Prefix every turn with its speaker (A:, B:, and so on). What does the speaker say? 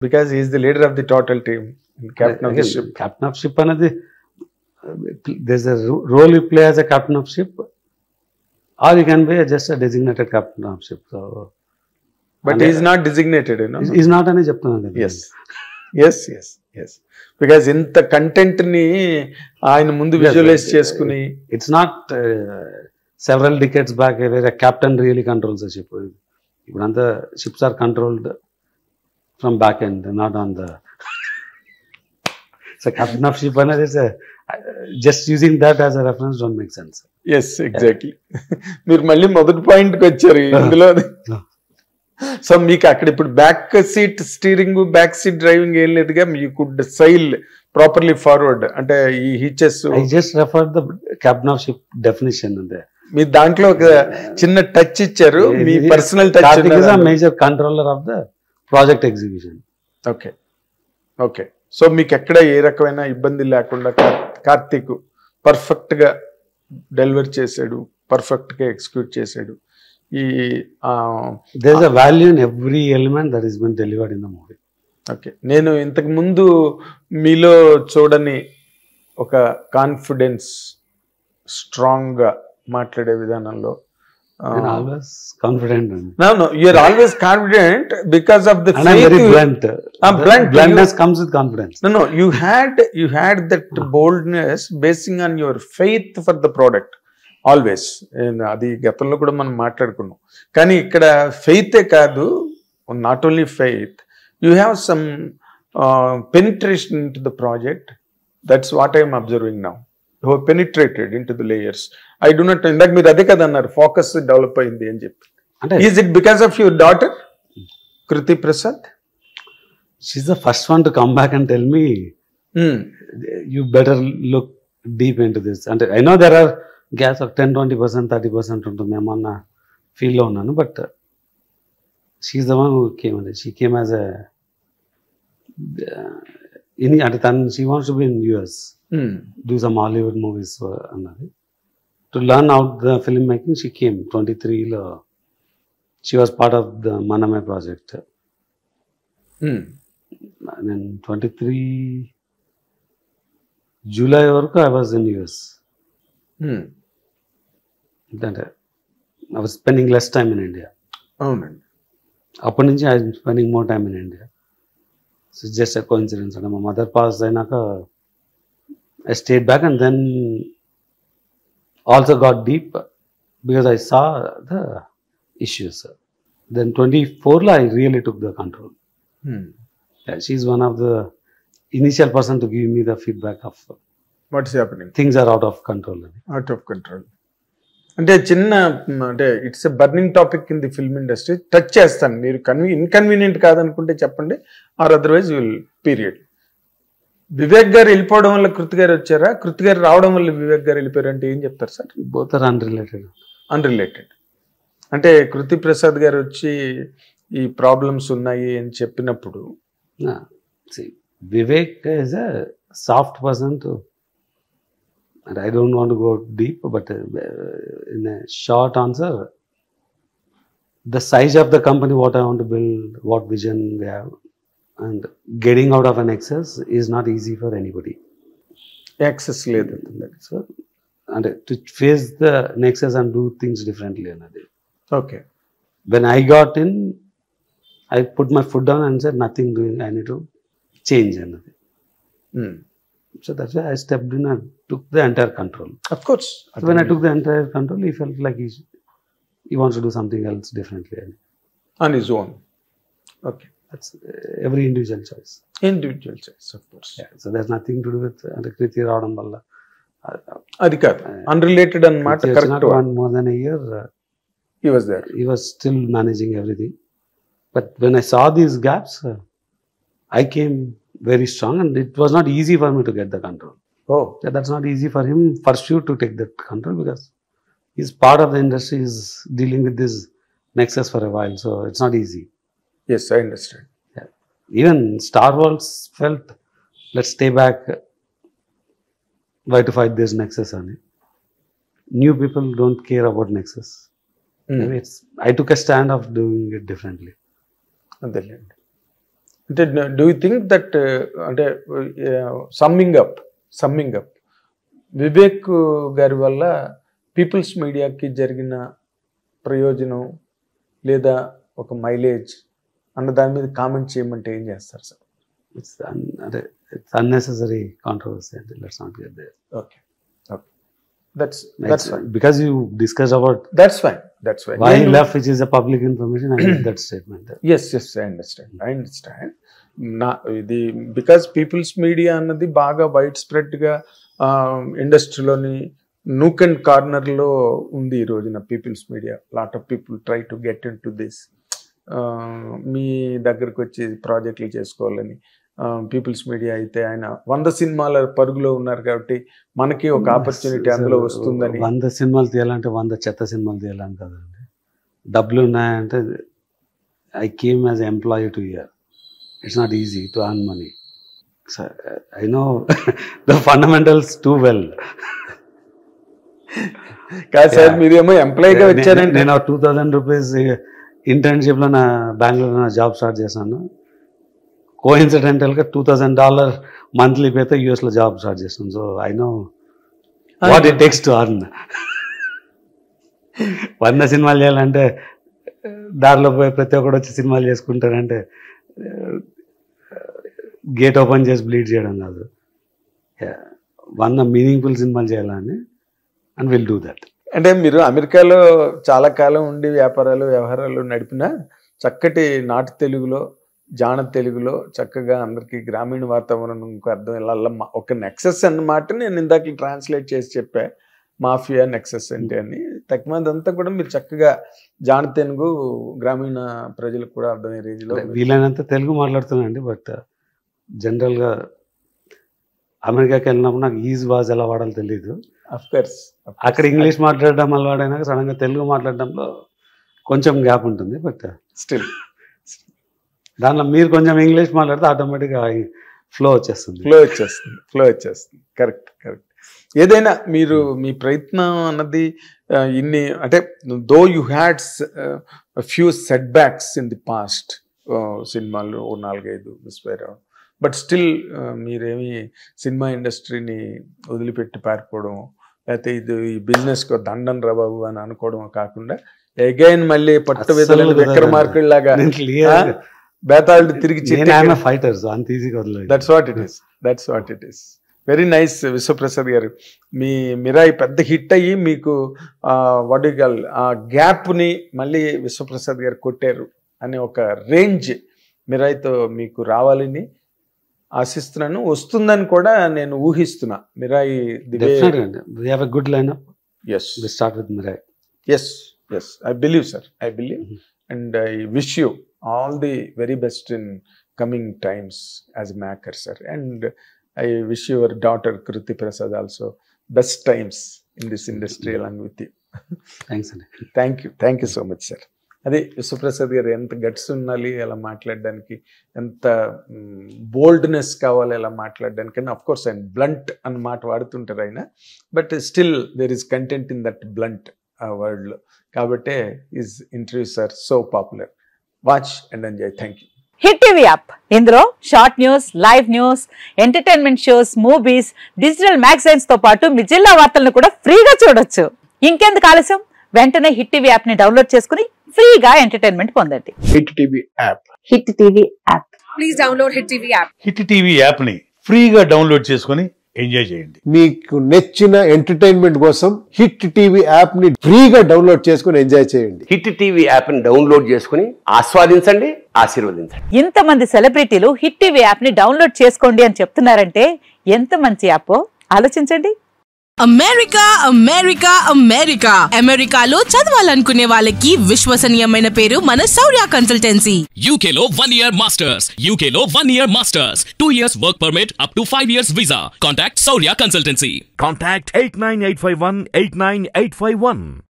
A: because he is the leader of the total team, captain of the ship.
B: Captain of ship another. There's a role you play as a captain of ship, or you can be just a designated captain of ship. So,
A: But he is not designated, you know.
B: is not అని చెప్తున్నాను కదా.
A: Yes. Because ఇంత content ని ఆయన ముందు visualise చేసుకుని,
B: it's not several decades back where a captain really controls the ship. ఇప్పుడంతా ships are controlled from back end, not on the. So captain of ship అనేది is just using that as a reference don't make sense.
A: yes exactly. మీరు మళ్ళీ మొదటి point కి వచ్చారు ఇందులో. So మీకు అక్కడ ఇప్పుడు back seat steering, back seat driving ఏం లేదుగా, యూ కుడ్ సైల్ ప్రాపర్లీ ఫార్వర్డ్. అంటే ఈ హిచెస్,
B: I just referred the captain of ship definition అంతే.
A: మీ దాంట్లో ఒక చిన్న టచ్ ఇచ్చారు, మీ personal touch.
B: Karthik is a major controller of the project execution.
A: Okay. So మీకు ఎక్కడ ఏ రకమైన ఇబ్బంది లేకుండా కార్తీక్ పర్ఫెక్ట్ గా డెలివర్ చేశాడు, పర్ఫెక్ట్ గా ఎగ్జిక్యూట్ చేశాడు. ఈ
B: there is a value in every element that has been delivered in the movie.
A: Okay. నేను ఇంతకు ముందు మీలో చూడని ఒక కాన్ఫిడెన్స్, స్ట్రాంగ్ గా మాట్లాడే విధానంలో.
B: I'm always confident.
A: No, you are always confident because of the
B: and
A: faith.
B: I'm very blunt. Bluntness comes with confidence.
A: No, you had that boldness basing on your faith for the product always. అది గతంలో కూడా మనం మాట్లాడుకున్నాం. కానీ ఇక్కడ ఫెయితే కాదు, not only faith, you have some penetration into the project. That's what I am observing now. You have penetrated into the layers. I do not, ఇందాక మీరు అదే కదా అన్నారు, ఫోకస్ డెవలప్ అయింది అని చెప్పి. Is it because of your daughter Kriti Prasad?
B: She's the first one to come back and tell me, you better look deep into this. And I know there are gaps of 10-20%, 30% ఉంటుందేమో అన్న ఫీల్లో ఉన్నాను. But she's the one who came. She came as a అంటే తను she wants to be in US, do some Hollywood movies అన్నది. To learn out the filmmaking, she came 23లో. She was part of the Maname project. నేను 23 July వరకు I was in US. అంటే I was spending less time in India.
A: అవునండి.
B: అప్పటి నుంచి I am spending more time in India. So it's just a coincidence. అంటే మా mother pass అయినాక I stayed back and then also got deep because I saw the issues. Then 24 I really took the control. Yeah, she's one of the initial person to give me the feedback of
A: what's happening.
B: Things are out of control.
A: Out of control. అంటే చిన్న, అంటే it's a burning topic in the film industry. Touch చేస్తాను, మీరు inconvenient కాదనుకుంటే చెప్పండి, or otherwise will period. Vivek గారు వెళ్ళిపోవడం వల్ల కృతి గారు వచ్చారా, కృతి గారు రావడం వల్ల వివేక్ గారు వెళ్ళిపోయారు అంటే ఏం చెప్తారు సార్?
B: Both are unrelated.
A: అంటే కృతి ప్రసాద్ గారు వచ్చి ఈ ప్రాబ్లమ్స్ ఉన్నాయి అని చెప్పినప్పుడు,
B: Vivek is a soft person to, and I don't want to go deep, but in a short answer, the size of the company, what I want to build, what vision we have, and getting out of an excess is not easy for anybody.
A: Access లేదు.
B: So, and to face the nexus and do things differently.
A: Okay.
B: When I got in, I put my foot down and said, nothing doing, I need to change. So that's why I stepped in and took the entire control.
A: Of course.
B: So when I took the entire control, he felt like he wants to do something else differently.
A: On his own. Okay.
B: That's every individual choice.
A: Individual choice, of course.
B: Yeah. So there's nothing to do with Kriti రావడం వల్ల.
A: అది కాదు, unrelated అన్నమాట. Correct.
B: More than a year.
A: He was there.
B: He was still managing everything. But when I saw these gaps, I came very strong, and it was not easy for me to get the control.
A: Oh.
B: Yeah, that's not easy for him, for sure, to take that control, because he's part of the industry, he's dealing with this nexus for a while, so it's not easy.
A: Yes, I understand.
B: Yeah. Even Star Wars felt, let's stay back, why to fight this nexus? New people don't care about nexus. I took a stand of doing it differently.
A: అదేలేండి. అంటే do you think that అంటే summing up Vivek గారి వల్ల peoples మీడియాకి జరిగిన ప్రయోజనం లేదా ఒక మైలేజ్ అన్న దాని మీద కామెంట్ చేయమంటే ఏం చేస్తారు sir?
B: It's unnecessary controversy. Let's not get there.
A: Okay. That's fine.
B: Because you discussed about
A: That's fine.
B: why he left, which is a public information. I made that statement.
A: Yes, I understand. ఇది because peoples media అన్నది బాగా wide spread గా ఇండస్ట్రీలోని nook and corner లో ఉంది ఈ రోజున. People's media lot of people try to get in to this. మీ దగ్గరకు వచ్చి ప్రాజెక్టులు చేసుకోవాలని పీపుల్స్ మీడియా అయితే ఆయన 100 సినిమాల పరుగులో ఉన్నారు కాబట్టి మనకి ఒక ఆపర్చునిటీ అందులో వస్తుందని.
B: 100 సినిమాలు తీయాలంటే 100 చెత్త సినిమాలు తీయాలని కదండి. డబ్బులు ఉన్నాయంటే I came as employee to year. It's not easy to earn money. I know the fundamentals too well.
A: కాదు సార్, మీరేమో ఎంప్లాయీగా వచ్చారంటే
B: నేను 2000 రూపీస్ ఇంటర్న్షిప్లో నా బెంగళూరులో జాబ్ స్టార్ట్ చేశాను. కోఇన్సిడెంటల్గా $2000 మంత్లీ పేతో యూఎస్లో జాబ్ స్టార్ట్ చేస్తాను. So I know what it takes to earn. 100 సినిమాలు చేయాలంటే దారిలో పోయి ప్రతి ఒక్కడు వచ్చి సినిమాలు చేసుకుంటారంటే గేట్ ఓపెన్ చేసి బ్లీడ్ చేయడం కాదు. 100 మీనింగ్ఫుల్ సినిమాలు చేయాలని అండ్ విల్ డూ దట్.
A: అంటే మీరు అమెరికాలో చాలా కాలం ఉండి వ్యవహారాలు నడిపిన చక్కటి నాటు తెలుగులో, జాన తెలుగులో చక్కగా అందరికీ గ్రామీణ వాతావరణం అర్థం ఇలా ఒక నెక్సెస్ అన్నమాట. నేను ఇందాక ట్రాన్స్లేట్ చేసి చెప్పా మాఫియా నెక్సెస్ అంటే అని. తక్కువదంతా కూడా మీరు చక్కగా జాన తెలుగు గ్రామీణ ప్రజలకు కూడా అర్థమయ్యే రేంజ్లో
B: వీలైనంత తెలుగు మాట్లాడుతున్నానండి. బట్ జనరల్గా అమెరికాకి వెళ్ళినప్పుడు నాకు ఈజ్ వాజ్ ఎలా వాడాలో తెలియదు. అక్కడ ఇంగ్లీష్ మాట్లాడడం అలవాడైనాక సడన్గా తెలుగు మాట్లాడడంలో కొంచెం గ్యాప్ ఉంటుంది. బట్
A: స్టిల్
B: దానిలో మీరు కొంచెం ఇంగ్లీష్ మాట్లాడితే ఆటోమేటిక్గా ఫ్లో వచ్చేస్తుంది.
A: కరెక్ట్. ఏదైనా మీరు మీ ప్రయత్నం అన్నది ఇన్ని అంటే though you had few set backs in the past, సినిమాలు 4-5 మిస్ అయ్యారు. బట్ స్టిల్ మీరేమి సినిమా ఇండస్ట్రీని వదిలిపెట్టి పారిపోవడం లేకపోతే ఇది ఈ బిజినెస్కి దండం రా బాబు అని అనుకోవడం కాకుండా అగైన్ మళ్ళీ పట్టు విధులను విక్రమార్కుడు లాగా బేతాళుడు తిరిగి that's what it is. Very nice Vishwaprasad గారు. మీ మిరాయి పెద్ద హిట్ అయ్యి మీకు వాట్ యు కాల్ ఆ గ్యాప్ని మళ్ళీ విశ్వప్రసాద్ గారు కొట్టారు అనే ఒక రేంజ్ మిరాయితో మీకు రావాలని ఆశిస్తున్నాను. వస్తుందని కూడా నేను ఊహిస్తున్నా. Mirai
B: good line
A: I believe sir, and I wish you all the very best in coming times as a maker, sir. And I wish your daughter Kruti Prasad also best times in this industry along with you.
B: Thanks.
A: Thank you so much, sir. అదే విశ్వప్రసాద్ గారు ఎంత guts ఉండాలి అలా మాట్లాడడానికి, ఎంత boldness కావాలి అలా మాట్లాడడానికి. అండ్ అఫ్ కోర్స్ ఆయన బ్లంట్ అన్న మాట వాడుతుంటారు ఆయన, but still there is content in that blunt వర్డ్లో. కాబట్టే his interviews are so popular. Watch and enjoy. Thank you.
C: Hit TV app, ఇందులో short news, live news, entertainment shows, movies, digital magazines తో పాటు మీ జిల్లా వార్తలను కూడా ఫ్రీగా చూడొచ్చు. ఇంకెందుకు ఆలస్యం, వెంటనే హిట్ టీవీ యాప్ ని డౌన్లోడ్ చేసుకుని ఫ్రీగా ఎంటర్టైన్మెంట్ పొందండి.
A: Hit TV app.
C: Please download hit TV app.
D: Hit TV app ని ఫ్రీగా డౌన్లోడ్ చేసుకుని ఎంజాయ్ చేయండి.
E: మీకు నచ్చిన ఎంటర్టైన్మెంట్ కోసం హిట్ టీవీ యాప్ ని ఫ్రీగా డౌన్లోడ్ చేసుకుని ఎంజాయ్ చేయండి.
F: హిట్ టీవీ యాప్ ని డౌన్లోడ్ చేసుకుని ఆస్వాదించండి, ఆశీర్వదించండి.
C: ఇంతమంది సెలబ్రిటీలు హిట్ టీవీ యాప్ ని డౌన్లోడ్ చేసుకోండి అని చెప్తున్నారంటే ఎంత మంచి యాప్ ఆలోచించండి.
G: అమెరికాలో చదవాలనుకునే వాళ్ళకి విశ్వసనీయమైన పేరు మన శౌర్య కన్సల్టెన్సీ.
H: UKలో 1 year masters, UKలో 1 year masters, 2 years work permit up to 5 years visa. Contact Saurya Consultancy.
I: Contact 89851 89851.